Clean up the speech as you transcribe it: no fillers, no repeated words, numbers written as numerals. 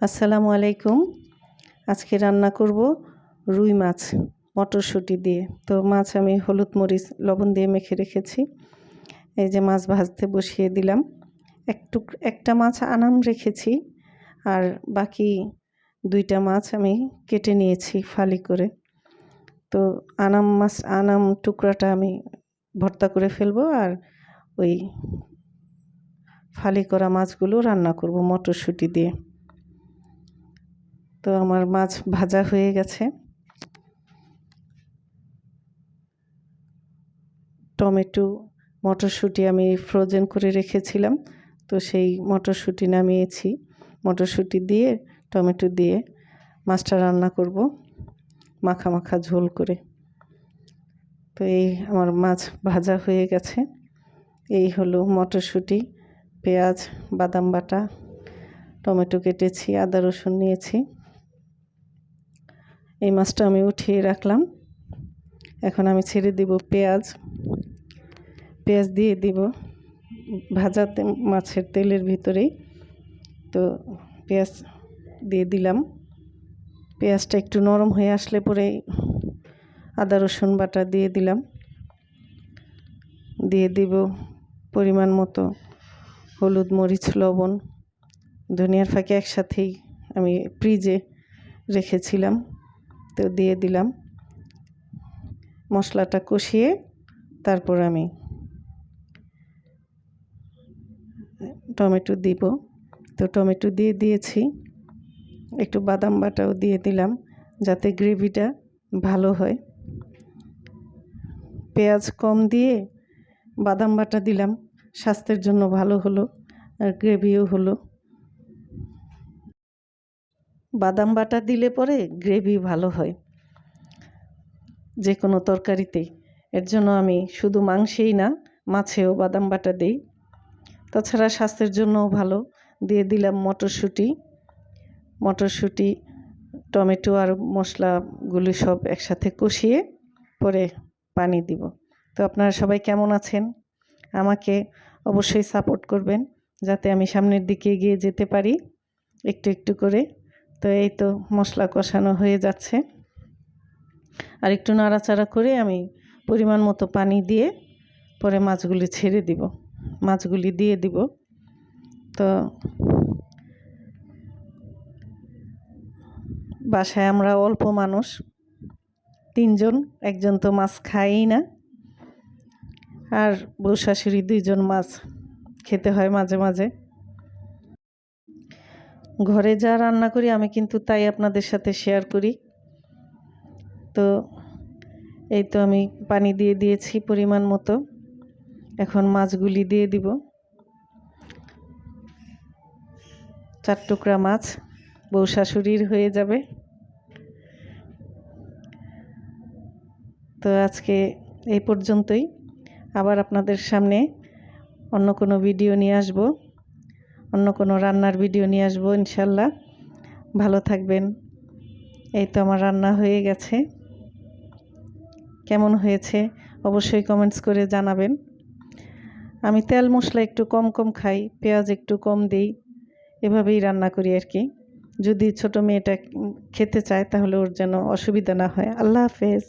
আসসালামু আলাইকুম। আজকে রান্না করব রুই মাছ মটরশুঁটি দিয়ে। তো মাছ আমি হলুদ মরিচ লবণ দিয়ে মেখে রেখেছি। এই যে মাছ ভাজতে বসিয়ে দিলাম। একটা মাছ আনাম রেখেছি আর বাকি 2টা মাছ আমি কেটে নিয়েছি ফালি করে। তো আনাম টুকরাটা আমি ভর্তা করে ফেলবো আর ওই ফালি করা মাছগুলো রান্না করব মটরশুঁটি দিয়ে। তো আমার মাছ ভাজা হয়ে গেছে। টমেটো মটরশুঁটি আমি ফ্রোজেন করে রেখেছিলাম, তো সেই মটরশুঁটি নামিয়েছি। মটরশুঁটি দিয়ে টমেটো দিয়ে মাছটা রান্না করব মাখা মাখা ঝোল করে। তো এই আমার মাছ ভাজা হয়ে গেছে। এই হলো মটরশুঁটি, পেঁয়াজ, বাদাম বাটা, টমেটো কেটেছি, আদা রসুন নিয়েছি। এই মাছটা আমি উঠিয়ে রাখলাম। এখন আমি ছেড়ে দিব পেঁয়াজ দিয়ে দিব ভাজাতে মাছের তেলের ভিতরেই। তো পেঁয়াজ দিয়ে দিলাম। পেঁয়াজটা একটু নরম হয়ে আসলে পরেই আদা রসুন বাটা দিয়ে দিলাম। দিয়ে দিব পরিমাণ মতো হলুদ মরিচ লবণ। ধনিয়ার ফাঁকি একসাথেই আমি ফ্রিজে রেখেছিলাম, তো দিয়ে দিলাম। মশলাটা কষিয়ে তারপর আমি টমেটো দিব। তো টমেটো দিয়ে দিয়েছি, একটু বাদাম বাটাও দিয়ে দিলাম যাতে গ্রেভিটা ভালো হয়। পেঁয়াজ কম দিয়ে বাদাম বাটা দিলাম, স্বাস্থ্যের জন্য ভালো হলো আর গ্রেভিও হলো। বাদাম বাটা দিলে পরে গ্রেভি ভালো হয় যে কোনো তরকারিতেই। এর জন্য আমি শুধু মাংসেই না, মাছেও বাদাম বাটা দিই। তাছাড়া স্বাস্থ্যের জন্যও ভালো। দিয়ে দিলাম মটরশুঁটি, টমেটো আর মশলাগুলি সব একসাথে কষিয়ে পরে পানি দিব। তো আপনারা সবাই কেমন আছেন? আমাকে অবশ্যই সাপোর্ট করবেন যাতে আমি সামনের দিকে এগিয়ে যেতে পারি একটু একটু করে। তো এই তো মশলা কষানো হয়ে যাচ্ছে, আর একটু নাড়াচাড়া করে আমি পরিমাণ মতো পানি দিয়ে পরে মাছগুলি দিয়ে দিব। তো বাসায় আমরা অল্প মানুষ, 3 জন, একজন তো মাছ খায়ই না, আর বউ শাশুড়ি 2 জন মাছ খেতে হয় মাঝে মাঝে। ঘরে যা রান্না করি আমি কিন্তু তাই আপনাদের সাথে শেয়ার করি। তো এই তো আমি পানি দিয়ে দিয়েছি পরিমাণ মতো। এখন মাছগুলি দিয়ে দিব। 4 টুকরা মাছ বউ শাশুড়ির হয়ে যাবে। তো আজকে এই পর্যন্তই। আবার আপনাদের সামনে অন্য কোনো ভিডিও নিয়ে আসব, অন্য কোনো রান্নার ভিডিও নিয়ে আসব ইনশাল্লাহ। ভালো থাকবেন। এই তো আমার রান্না হয়ে গেছে। কেমন হয়েছে অবশ্যই কমেন্টস করে জানাবেন। আমি তেল মশলা একটু কম খাই, পেঁয়াজ একটু কম দিই, এভাবেই রান্না করি আর কি। যদি ছোট মেয়েটা খেতে চায় তাহলে ওর যেন অসুবিধা না হয়। আল্লাহ হাফেজ।